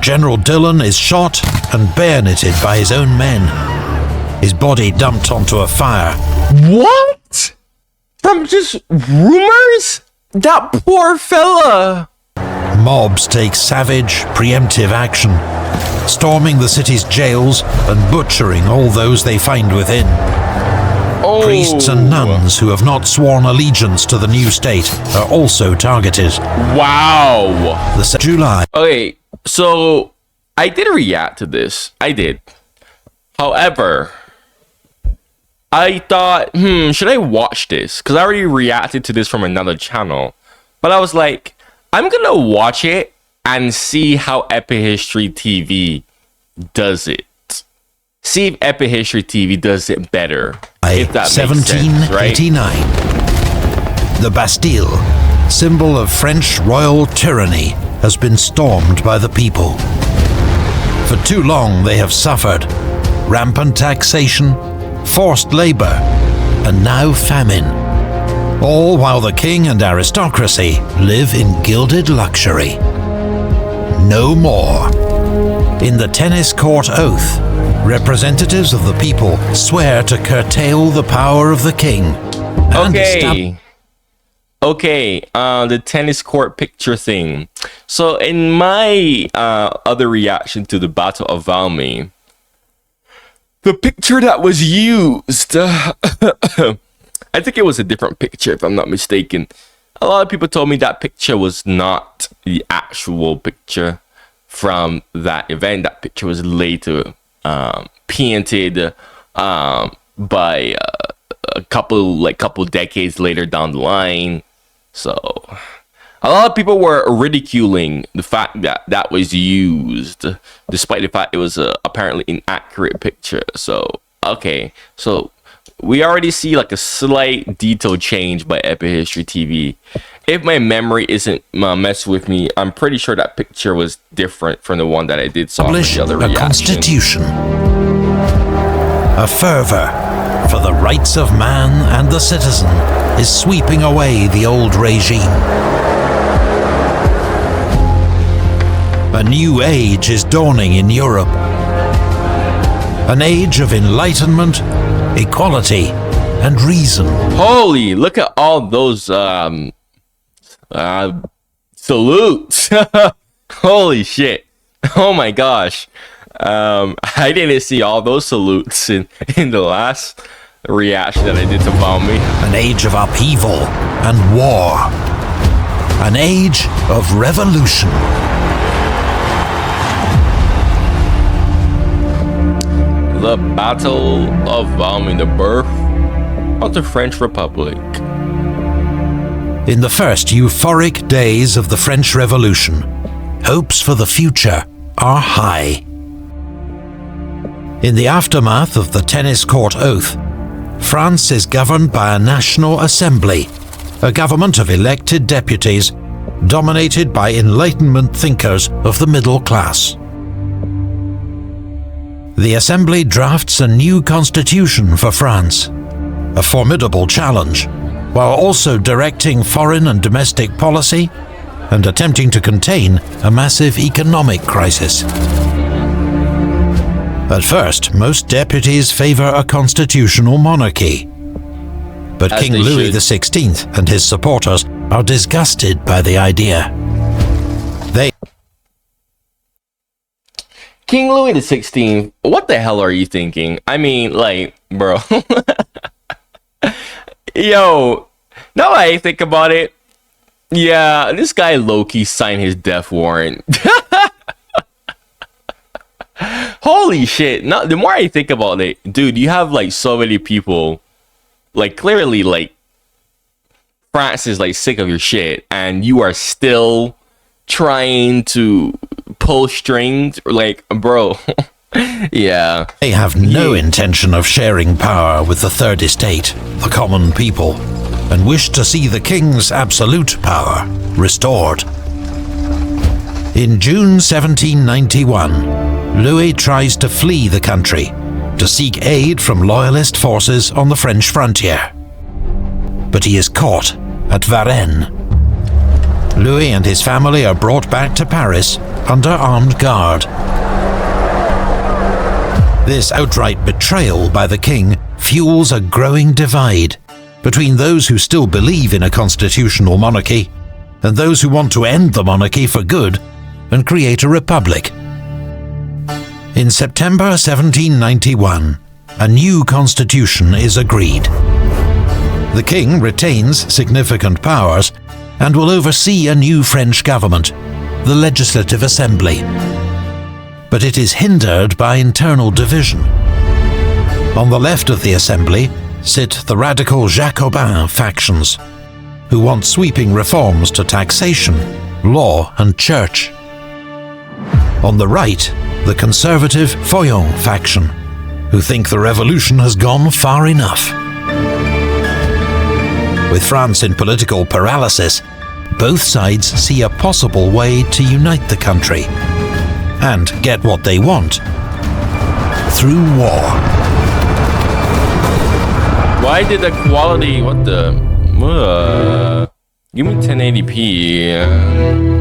General Dillon is shot and bayoneted by his own men. His body dumped onto a fire. What? From just rumors? That poor fella. Mobs take savage, preemptive action, storming the city's jails and butchering all those they find within. Oh. Priests and nuns who have not sworn allegiance to the new state are also targeted. Wow. The July. Okay, so I did react to this. I did. However, I thought, should I watch this? Because I already reacted to this from another channel. But I was like, I'm going to watch it and see how Epic History TV does it. See if Epic History TV does it better. If that makes sense, right? 1789. The Bastille, symbol of French royal tyranny, has been stormed by the people. For too long they have suffered rampant taxation, forced labor, and now famine. All while the king and aristocracy live in gilded luxury. No more. In the tennis court oath, representatives of the people swear to curtail the power of the king. Okay, the tennis court picture thing. So in my other reaction to the Battle of Valmy, the picture that was used, I think it was a different picture if I'm not mistaken. A lot of people told me that picture was not the actual picture from that event. That picture was later painted by a couple decades later down the line. So a lot of people were ridiculing the fact that that was used, despite the fact it was a apparently inaccurate picture. So okay, so we already see like a slight detail change by Epic History TV. If my memory isn't messing with me, I'm pretty sure that picture was different from the one that I did saw in the other reaction. A constitution, a fervor for the rights of man and the citizen is sweeping away the old regime. A new age is dawning in Europe. An age of enlightenment, equality, and reason. Holy, look at all those salutes. Holy shit. Oh my gosh. I didn't see all those salutes in the last reaction that I did to Valmy. An age of upheaval and war. An age of revolution. The Battle of Valmy, the birth of the French Republic. In the first euphoric days of the French Revolution, hopes for the future are high. In the aftermath of the tennis court oath, France is governed by a National Assembly, a government of elected deputies dominated by Enlightenment thinkers of the middle class. The Assembly drafts a new constitution for France, a formidable challenge, while also directing foreign and domestic policy and attempting to contain a massive economic crisis. At first, most deputies favor a constitutional monarchy. But King Louis XVI and his supporters are disgusted by the idea. King Louis XVI, what the hell are you thinking? I mean, like, bro. Yo, now I think about it, yeah, this guy low-key signed his death warrant. Holy shit. Now, the more I think about it, dude, you have like so many people, like clearly like France is like sick of your shit and you are still trying to pull strings, like, bro. Yeah. They have no intention of sharing power with the Third Estate, the common people, and wish to see the king's absolute power restored. In June 1791, Louis tries to flee the country to seek aid from loyalist forces on the French frontier. But he is caught at Varennes. Louis and his family are brought back to Paris under armed guard. This outright betrayal by the king fuels a growing divide between those who still believe in a constitutional monarchy and those who want to end the monarchy for good and create a republic. In September 1791, a new constitution is agreed. The king retains significant powers and will oversee a new French government, the Legislative Assembly. But it is hindered by internal division. On the left of the Assembly sit the radical Jacobin factions, who want sweeping reforms to taxation, law and church. On the right, the conservative Feuillon faction, who think the revolution has gone far enough. With France in political paralysis, both sides see a possible way to unite the country and get what they want through war. Why did the quality... What the... give me 1080p.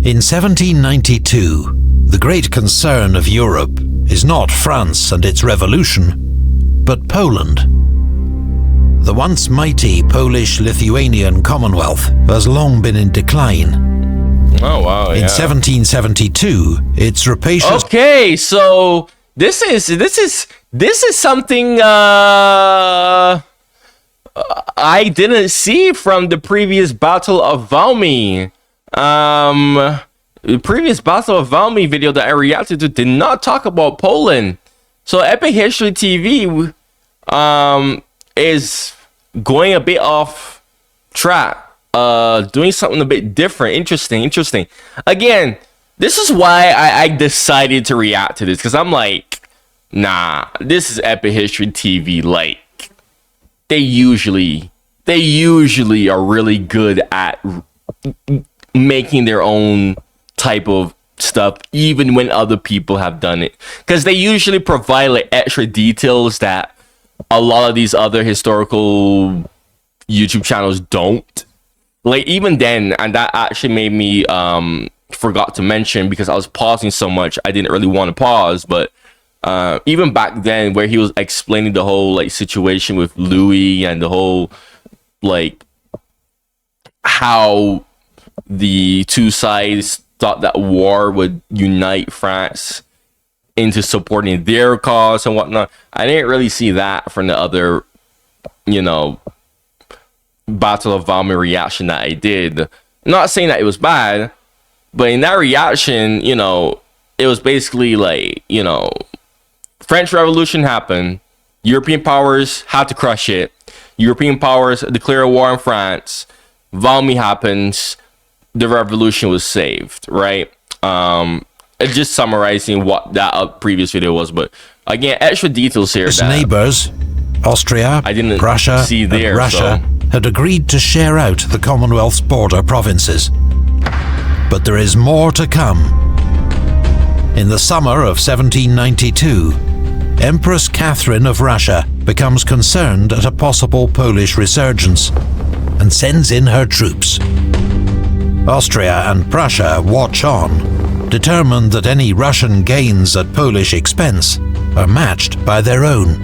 In 1792, the great concern of Europe is not France and its revolution, but Poland. The once mighty Polish-Lithuanian Commonwealth has long been in decline. Oh wow! In 1772, its rapacious... Okay, so this is something I didn't see from the previous Battle of Valmy. The previous Battle of Valmy video that I reacted to did not talk about Poland. So Epic History TV is going a bit off track, doing something a bit different. Interesting. Again, this is why I decided to react to this, because I'm like, nah, this is Epic History TV. Like, they usually are really good at making their own type of stuff, even when other people have done it, because they usually provide like extra details that a lot of these other historical YouTube channels don't. Like even then, and that actually made me forgot to mention, because I was pausing so much I didn't really want to pause, but even back then, where he was explaining the whole like situation with Louis and the whole like how the two sides thought that war would unite France into supporting their cause and whatnot. I didn't really see that from the other, Battle of Valmy reaction that I did. I'm not saying that it was bad, but in that reaction, it was basically like, French Revolution happened. European powers had to crush it. European powers declare a war on France. Valmy happens. The revolution was saved, right? Just summarizing what that previous video was, but again, extra details here. Its neighbors, Austria, Prussia, and Russia, had agreed to share out the Commonwealth's border provinces. But there is more to come. In the summer of 1792, Empress Catherine of Russia becomes concerned at a possible Polish resurgence and sends in her troops. Austria and Prussia watch on, determined that any Russian gains at Polish expense are matched by their own.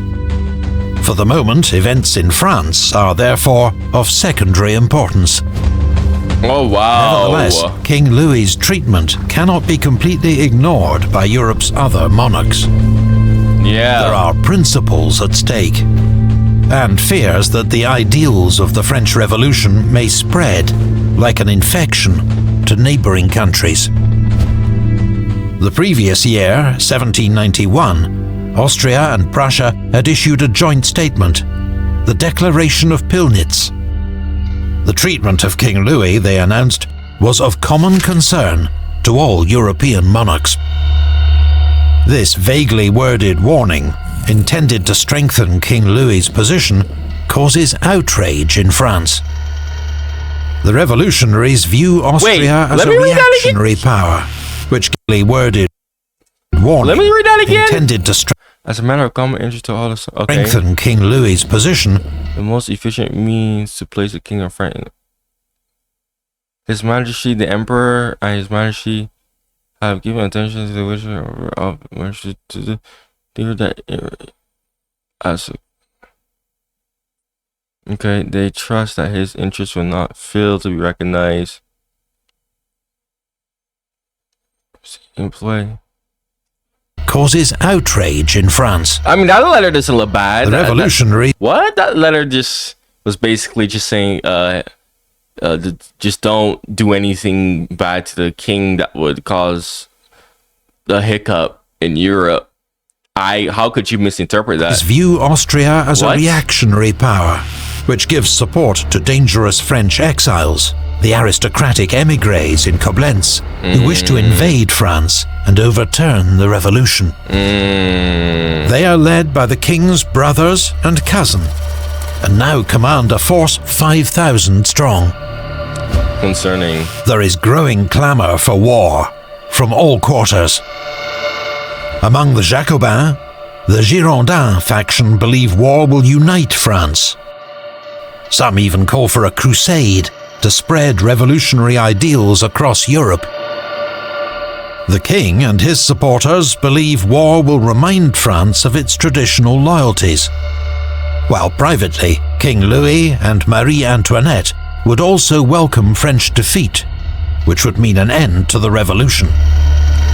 For the moment, events in France are therefore of secondary importance. Oh wow! Nevertheless, King Louis's treatment cannot be completely ignored by Europe's other monarchs. Yeah. There are principles at stake, and fears that the ideals of the French Revolution may spread like an infection to neighboring countries. The previous year, 1791, Austria and Prussia had issued a joint statement, the Declaration of Pillnitz. The treatment of King Louis, they announced, was of common concern to all European monarchs. This vaguely worded warning, intended to strengthen King Louis's position, causes outrage in France. The revolutionaries view Austria as a reactionary power, which vaguely worded warning, let me read that again. intended to strengthen. As a matter of common interest to all the... Okay. Strengthen King Louis's position. The most efficient means to place the king of France. His Majesty the Emperor and His Majesty have given attention to the wish of Majesty to the deal that as okay, they trust that his interests will not fail to be recognized. Employ Causes outrage in France. I mean, that letter doesn't look bad. The revolutionary... What? That letter just was basically just saying, just don't do anything bad to the king that would cause a hiccup in Europe. How could you misinterpret that? View Austria as a reactionary power, which gives support to dangerous French exiles, the aristocratic émigrés in Koblenz, who wish to invade France and overturn the revolution. They are led by the king's brothers and cousin, and now command a force 5,000 strong. Concerning. There is growing clamour for war from all quarters. Among the Jacobins, the Girondin faction believe war will unite France. Some even call for a crusade to spread revolutionary ideals across Europe. The king and his supporters believe war will remind France of its traditional loyalties, while privately, King Louis and Marie Antoinette would also welcome French defeat, which would mean an end to the revolution.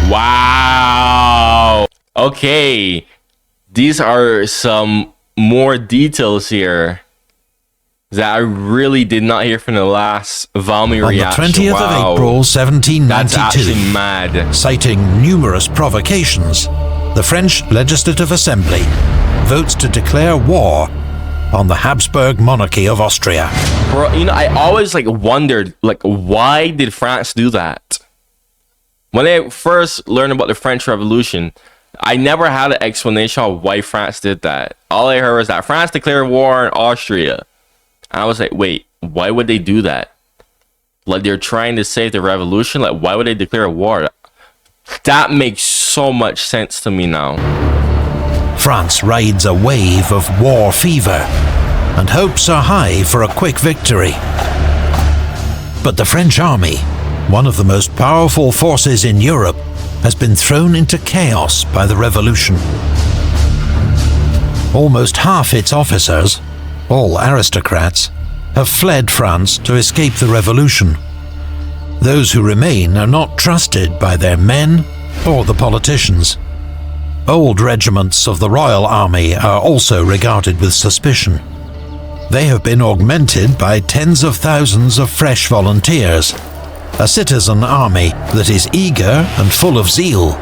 Wow! Okay, these are some more details here that I really did not hear from the last Valmy reaction. On the 20th of April 1792, that's actually mad. Citing numerous provocations, the French Legislative Assembly votes to declare war on the Habsburg monarchy of Austria. Bro, you know, I always wondered, why did France do that? When I first learned about the French Revolution, I never had an explanation of why France did that. All I heard was that France declared war on Austria. And I was like, wait, why would they do that? Like, they're trying to save the revolution? Like, why would they declare war? That makes so much sense to me now. France rides a wave of war fever, and hopes are high for a quick victory. But the French army, one of the most powerful forces in Europe, has been thrown into chaos by the revolution. Almost half its officers, all aristocrats, have fled France to escape the revolution. Those who remain are not trusted by their men or the politicians. Old regiments of the Royal Army are also regarded with suspicion. They have been augmented by tens of thousands of fresh volunteers, a citizen army that is eager and full of zeal,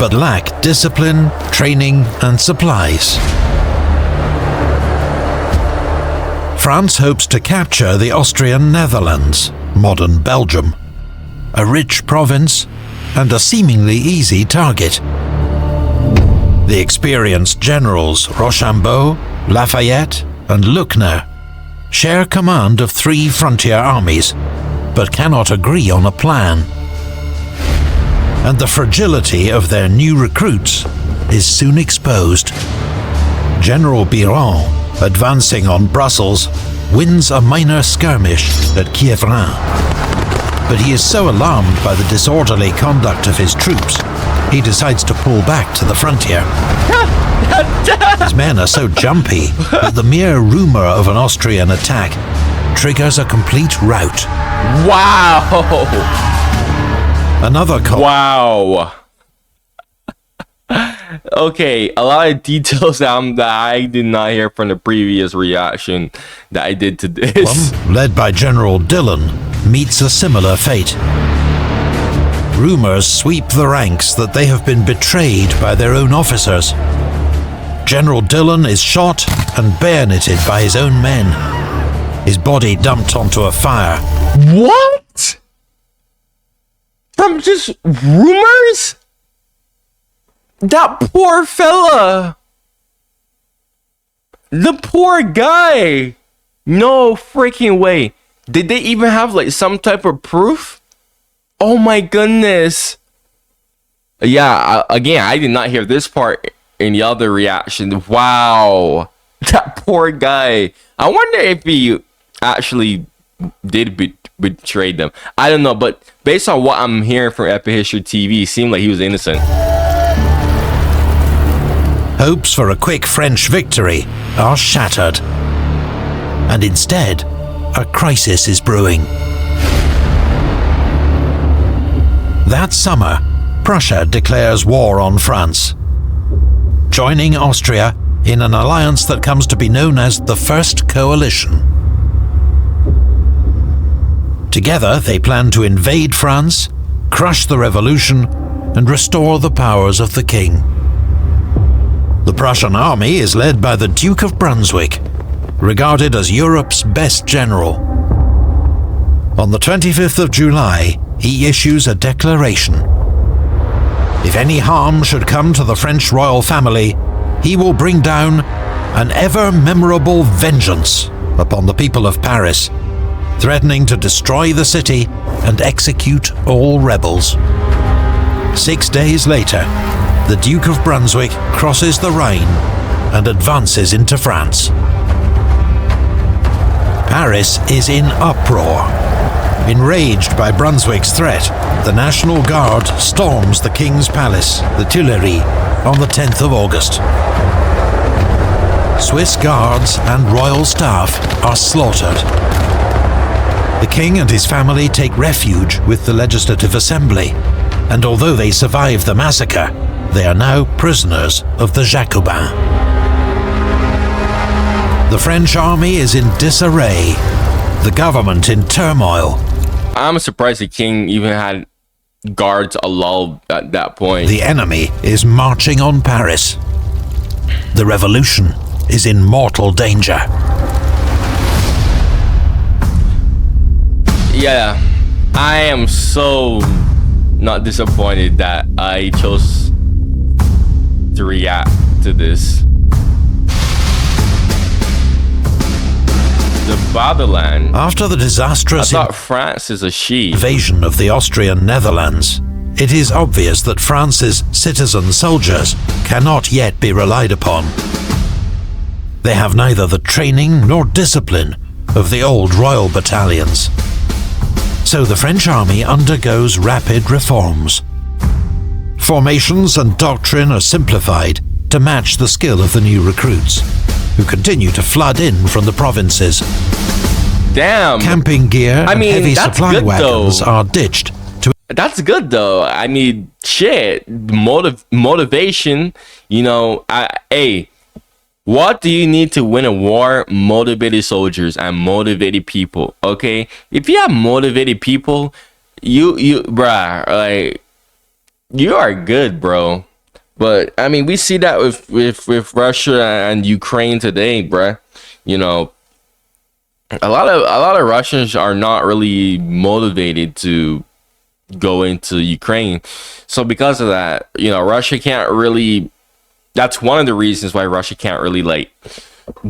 but lack discipline, training, and supplies. France hopes to capture the Austrian Netherlands, modern Belgium, a rich province and a seemingly easy target. The experienced generals Rochambeau, Lafayette, and Luckner share command of 3 frontier armies, but cannot agree on a plan. And the fragility of their new recruits is soon exposed. General Biron, advancing on Brussels, wins a minor skirmish at Quievrain. But he is so alarmed by the disorderly conduct of his troops, he decides to pull back to the frontier. His men are so jumpy that the mere rumor of an Austrian attack triggers a complete rout. Wow! Another wow. Okay, a lot of details that I did not hear from the previous reaction that I did to this. One, led by General Dillon, meets a similar fate. Rumors sweep the ranks that they have been betrayed by their own officers. General Dillon is shot and bayoneted by his own men. His body dumped onto a fire. What? From just rumors? That poor fella. The poor guy. No freaking way. Did they even have some type of proof? Oh my goodness. Yeah, again, I did not hear this part in the other reaction, wow, that poor guy. I wonder if he actually did betray them. I don't know, but based on what I'm hearing from Epic History TV, it seemed like he was innocent. Hopes for a quick French victory are shattered. And instead, a crisis is brewing. That summer, Prussia declares war on France, joining Austria in an alliance that comes to be known as the First Coalition. Together, they plan to invade France, crush the revolution, and restore the powers of the king. The Prussian army is led by the Duke of Brunswick, regarded as Europe's best general. On the 25th of July, he issues a declaration. If any harm should come to the French royal family, he will bring down an ever-memorable vengeance upon the people of Paris, threatening to destroy the city and execute all rebels. 6 days later, the Duke of Brunswick crosses the Rhine and advances into France. Paris is in uproar. Enraged by Brunswick's threat, the National Guard storms the King's Palace, the Tuileries, on the 10th of August. Swiss guards and royal staff are slaughtered. The king and his family take refuge with the Legislative Assembly, and although they survive the massacre, they are now prisoners of the Jacobins. The French army is in disarray, the government in turmoil. I'm surprised the king even had guards allowed at that point. The enemy is marching on Paris. The revolution is in mortal danger. Yeah, I am so not disappointed that I chose to react to this. The fatherland. After the disastrous I thought France is a she. invasion of the Austrian Netherlands, it is obvious that France's citizen soldiers cannot yet be relied upon. They have neither the training nor discipline of the old royal battalions. So the French army undergoes rapid reforms. Formations and doctrine are simplified to match the skill of the new recruits, who continue to flood in from the provinces. Damn. Camping gear and heavy supply wagons are ditched. That's good though. I mean, shit. Motivation. You know, hey, what do you need to win a war? Motivated soldiers and motivated people. Okay, if you have motivated people, you bruh, like, you are good, bro. But I mean, we see that with Russia and Ukraine today, bruh. You know, a lot of Russians are not really motivated to go into Ukraine. So because of that, you know, Russia can't really. That's one of the reasons why Russia can't really like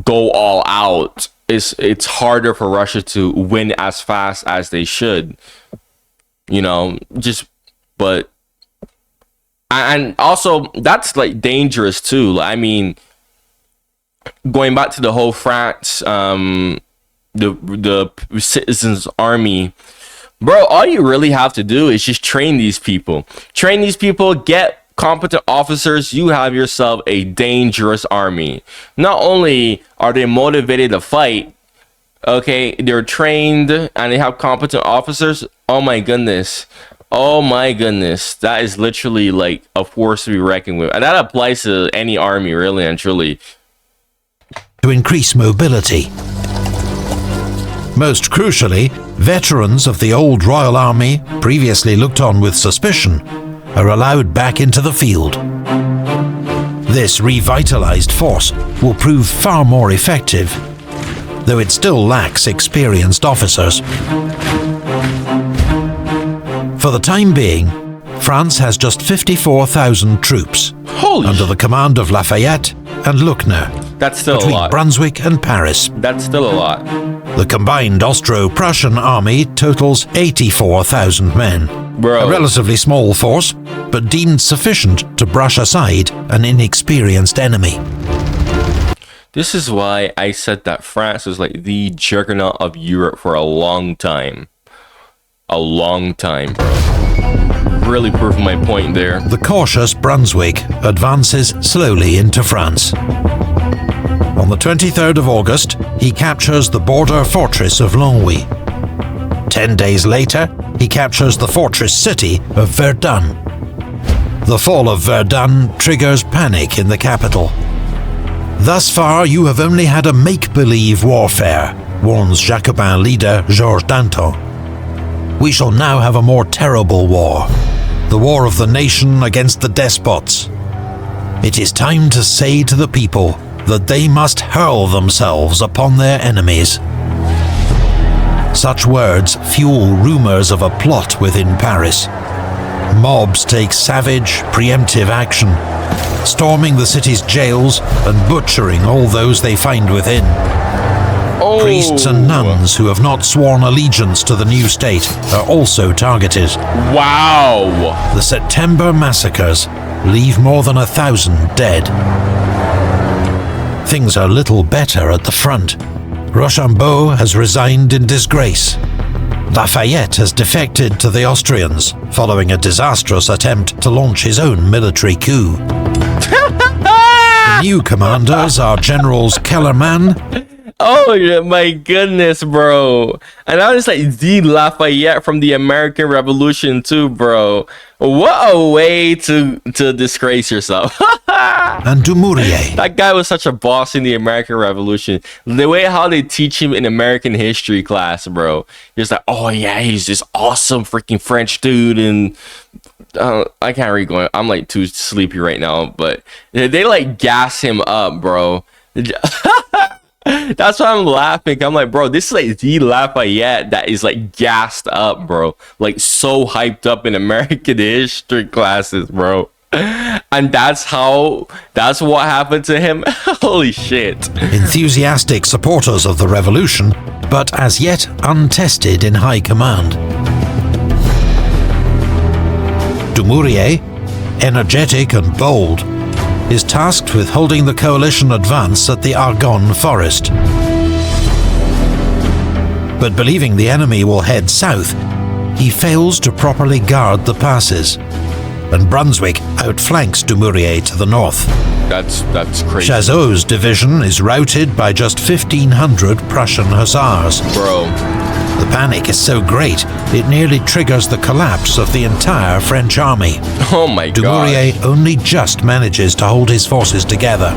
go all out. It's harder for Russia to win as fast as they should. You know, but. And also, that's like dangerous too. I mean, going back to the whole France, the citizens army, bro. All you really have to do is just train these people. Get competent officers. You have yourself a dangerous army. Not only are they motivated to fight, okay, they're trained and they have competent officers. Oh my goodness. That is literally like a force to be reckoned with. And that applies to any army, really and truly. To increase mobility. Most crucially, veterans of the old Royal Army, previously looked on with suspicion, are allowed back into the field. This revitalized force will prove far more effective, though it still lacks experienced officers. For the time being, France has just 54,000 troops under the command of Lafayette and Luckner. That's still between a lot. Brunswick and Paris. That's still a lot. The combined Austro-Prussian army totals 84,000 men. Bro. A relatively small force, but deemed sufficient to brush aside an inexperienced enemy. This is why I said that France was like the juggernaut of Europe for a long time. A long time, bro. Really proving my point there. The cautious Brunswick advances slowly into France. On the 23rd of August, he captures the border fortress of Longwy. 10 days later, he captures the fortress city of Verdun. The fall of Verdun triggers panic in the capital. Thus far, you have only had a make-believe warfare, warns Jacobin leader Georges Danton. We shall now have a more terrible war, the war of the nation against the despots. It is time to say to the people that they must hurl themselves upon their enemies. Such words fuel rumors of a plot within Paris. Mobs take savage, preemptive action, storming the city's jails and butchering all those they find within. Priests and nuns who have not sworn allegiance to the new state are also targeted. Wow! The September massacres leave more than 1,000 dead. Things are little better at the front. Rochambeau has resigned in disgrace. Lafayette has defected to the Austrians following a disastrous attempt to launch his own military coup. The new commanders are Generals Kellerman. Oh my goodness, bro. And I was like the Lafayette from the American Revolution too, bro. What a way to disgrace yourself. And Dumouriez. That guy was such a boss in the American Revolution. The way how they teach him in American history class, bro. He's like, oh yeah, he's this awesome freaking French dude. And I can't read going. I'm like too sleepy right now. But they like gas him up, bro. That's why I'm laughing. I'm like, bro, this is like the Lafayette that is like gassed up, bro. Like so hyped up in American history classes, bro. And that's what happened to him. Holy shit. Enthusiastic supporters of the revolution, but as yet untested in high command. Dumouriez, energetic and bold, is tasked with holding the coalition advance at the Argonne forest. But believing the enemy will head south, he fails to properly guard the passes, and Brunswick outflanks Dumouriez to the north. That's crazy. Chazot's division is routed by just 1,500 Prussian hussars. Bro. The panic is so great, it nearly triggers the collapse of the entire French army. Oh my god. Dumouriez only just manages to hold his forces together.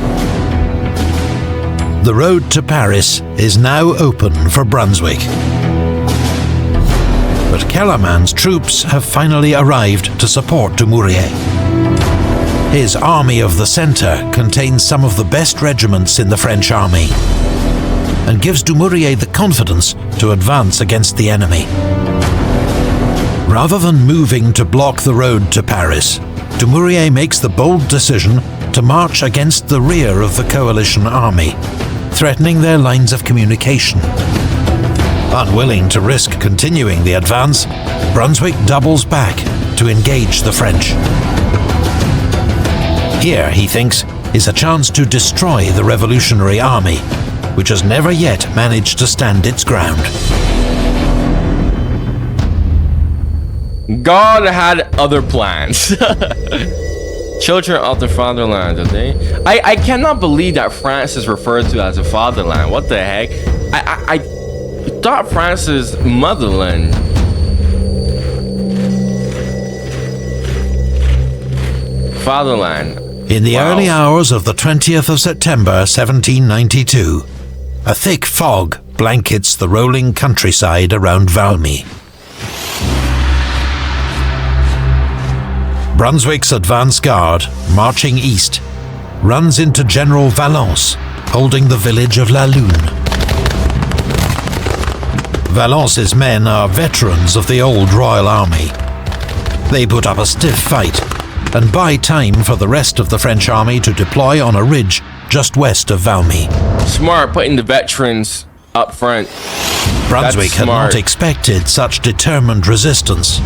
The road to Paris is now open for Brunswick. But Kellerman's troops have finally arrived to support Dumouriez. His Army of the Centre contains some of the best regiments in the French army, and gives Dumouriez the confidence to advance against the enemy. Rather than moving to block the road to Paris, Dumouriez makes the bold decision to march against the rear of the coalition army, threatening their lines of communication. Unwilling to risk continuing the advance, Brunswick doubles back to engage the French. Here, he thinks, is a chance to destroy the revolutionary army, which has never yet managed to stand its ground. God had other plans. Children of the fatherland, okay? I cannot believe that France is referred to as a fatherland. What the heck? I thought France is motherland. Fatherland. In the early hours of the 20th of September 1792, a thick fog blankets the rolling countryside around Valmy. Brunswick's advance guard, marching east, runs into General Valence, holding the village of La Lune. Valence's men are veterans of the old Royal Army. They put up a stiff fight and buy time for the rest of the French army to deploy on a ridge just west of Valmy. Smart, putting the veterans up front. Brunswick had not expected such determined resistance.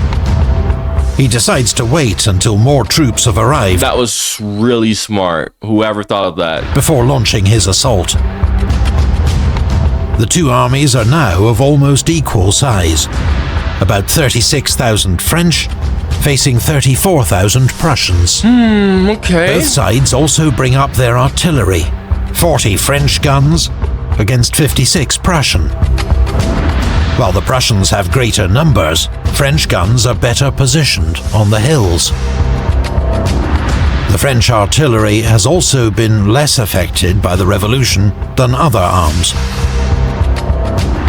He decides to wait until more troops have arrived. That was really smart. Whoever thought of that. Before launching his assault. The two armies are now of almost equal size. About 36,000 French facing 34,000 Prussians. Okay. Both sides also bring up their artillery. 40 French guns against 56 Prussian. While the Prussians have greater numbers, French guns are better positioned on the hills. The French artillery has also been less affected by the revolution than other arms.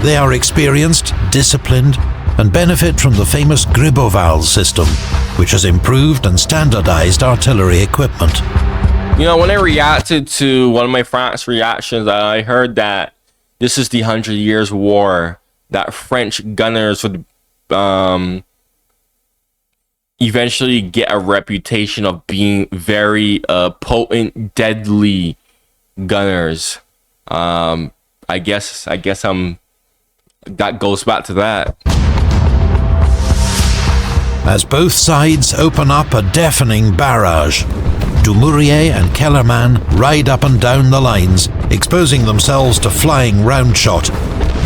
They are experienced, disciplined, and benefit from the famous Gribeauval system, which has improved and standardized artillery equipment. You know, when I reacted to one of my France reactions, I heard that this is the 100 Years' War, that French gunners would eventually get a reputation of being very potent, deadly gunners. I guess that goes back to that. As both sides open up a deafening barrage, Dumouriez and Kellerman ride up and down the lines, exposing themselves to flying round shot,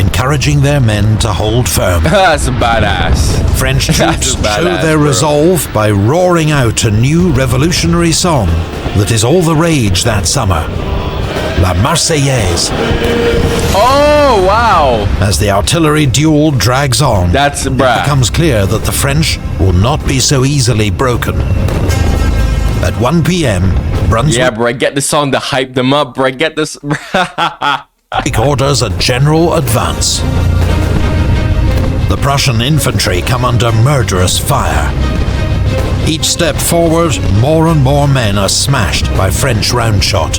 encouraging their men to hold firm. That's badass. French troops show their resolve by roaring out a new revolutionary song that is all the rage that summer. La Marseillaise. Oh, wow. As the artillery duel drags on, it becomes clear that the French will not be so easily broken. At 1 p.m., Brunswick... Yeah, bro, get the song to hype them up, bro. Get this... orders a general advance. The Prussian infantry come under murderous fire. Each step forward, more and more men are smashed by French round shot.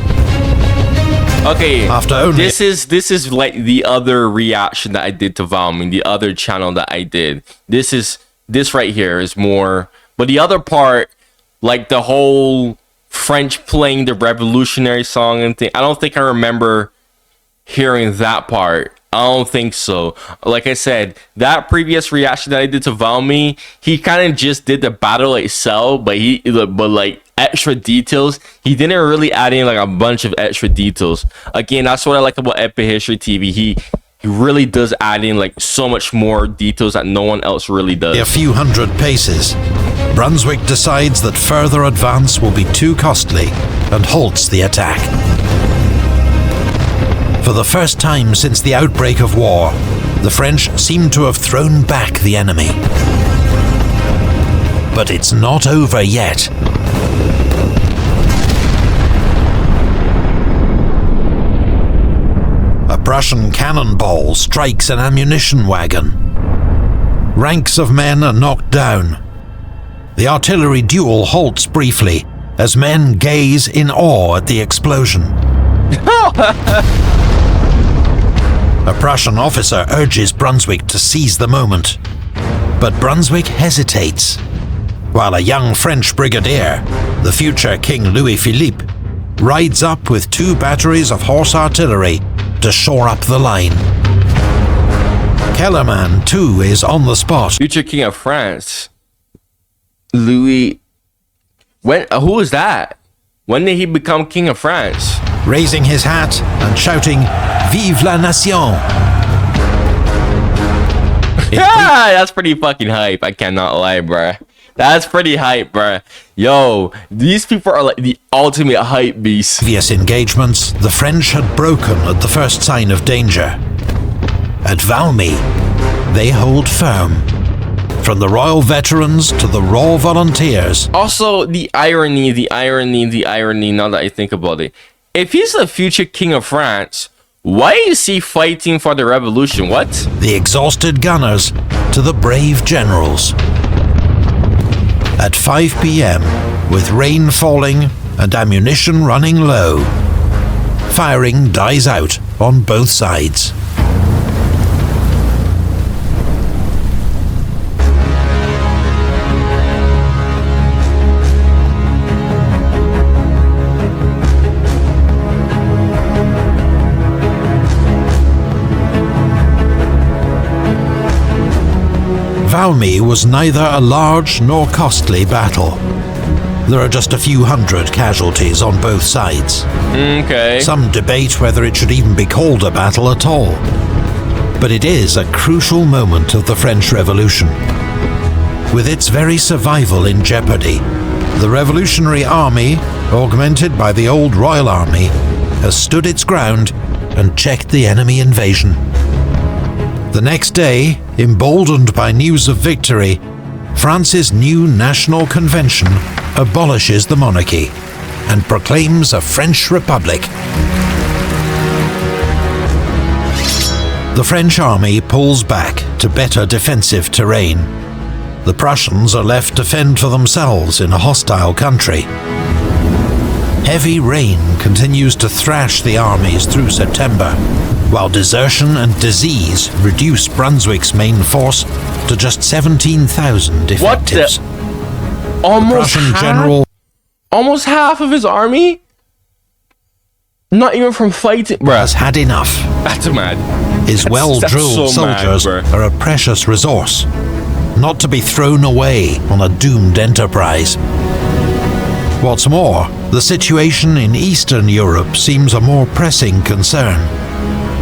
Okay, after only this is like the other reaction that I did to Valmy, the other channel that I did. This right here is more, but the other part, like the whole French playing the revolutionary song and thing, I don't think I remember hearing that part. I don't think so. Like I said, that previous reaction that I did to Valmy, he kind of just did the battle itself, but like extra details. He didn't really add in like a bunch of extra details. Again, that's what I like about Epic History TV. He really does add in like so much more details that no one else really does. A few hundred paces, Brunswick decides that further advance will be too costly and halts the attack. For the first time since the outbreak of war, the French seem to have thrown back the enemy. But it's not over yet. A Prussian cannonball strikes an ammunition wagon. Ranks of men are knocked down. The artillery duel halts briefly as men gaze in awe at the explosion. A Prussian officer urges Brunswick to seize the moment, but Brunswick hesitates, while a young French brigadier, the future King Louis-Philippe, rides up with 2 batteries of horse artillery to shore up the line. Kellerman, too, is on the spot. Future King of France, Louis. Who is that? When did he become King of France? Raising his hat and shouting, "Vive la nation!" Yeah, that's pretty fucking hype. I cannot lie, bruh. That's pretty hype, bruh. Yo, these people are like the ultimate hype beasts. Previous engagements, the French had broken at the first sign of danger. At Valmy, they hold firm. From the royal veterans to the raw volunteers. Also, the irony, now that I think about it. If he's the future King of France, why is he fighting for the revolution? What? The exhausted gunners to the brave generals. At 5 p.m., with rain falling and ammunition running low, firing dies out on both sides. Valmy was neither a large nor costly battle. There are just a few hundred casualties on both sides. Okay. Some debate whether it should even be called a battle at all. But it is a crucial moment of the French Revolution. With its very survival in jeopardy, the Revolutionary Army, augmented by the old Royal Army, has stood its ground and checked the enemy invasion. The next day, emboldened by news of victory, France's new National Convention abolishes the monarchy and proclaims a French Republic. The French army pulls back to better defensive terrain. The Prussians are left to fend for themselves in a hostile country. Heavy rain continues to thrash the armies through September, while desertion and disease reduce Brunswick's main force to just 17,000 effectives. Almost half of his army? Not even from fighting, bruh. Has had enough. That's mad. His well-drilled soldiers are a precious resource, not to be thrown away on a doomed enterprise. What's more, the situation in Eastern Europe seems a more pressing concern,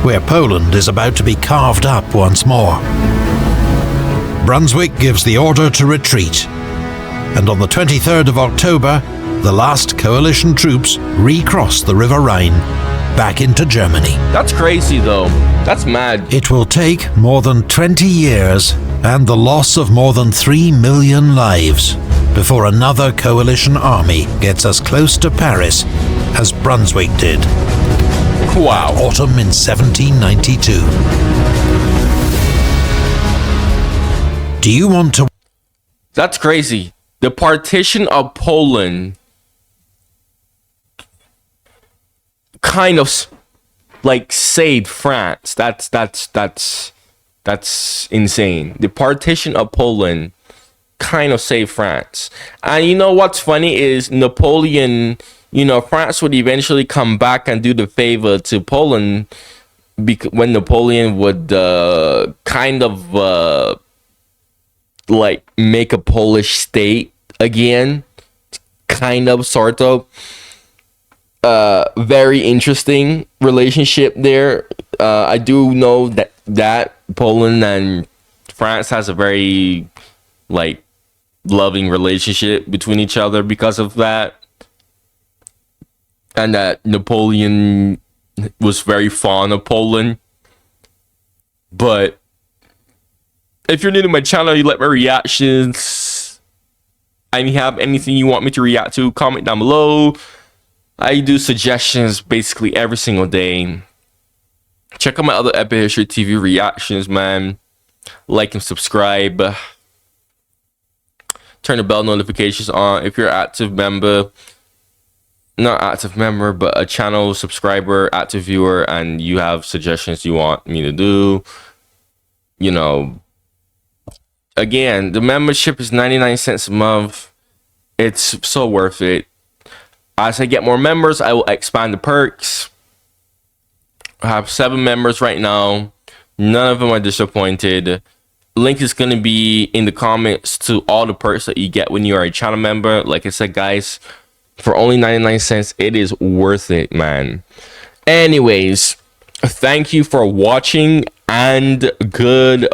where Poland is about to be carved up once more. Brunswick gives the order to retreat, and on the 23rd of October, the last coalition troops recross the River Rhine back into Germany. That's crazy though. That's mad. It will take more than 20 years and the loss of more than 3 million lives before another coalition army gets as close to Paris as Brunswick did. Wow. Autumn in 1792. Do you want to... That's crazy. The partition of Poland kind of like saved France. That's insane. The partition of Poland kind of saved France. And you know what's funny is Napoleon, you know, France would eventually come back and do the favor to Poland when Napoleon would like make a Polish state again, kind of, sort of. Very interesting relationship there. I do know that Poland and France has a very like loving relationship between each other because of that, and that Napoleon was very fond of Poland. But if you're new to my channel, you like my reactions, and you have anything you want me to react to, comment down below. I do suggestions basically every single day. Check out my other Epic History TV reactions, man. Like and subscribe. Turn the bell notifications on if you're an active member. Not active member, but a channel subscriber, active viewer, and you have suggestions you want me to do. You know, again, the membership is 99 cents a month. It's so worth it. As I get more members, I will expand the perks. I have 7 members right now. None of them are disappointed. Link is going to be in the comments to all the perks that you get when you are a channel member. Like I said, guys, for only 99 cents, it is worth it, man. Anyways, thank you for watching and goodbye.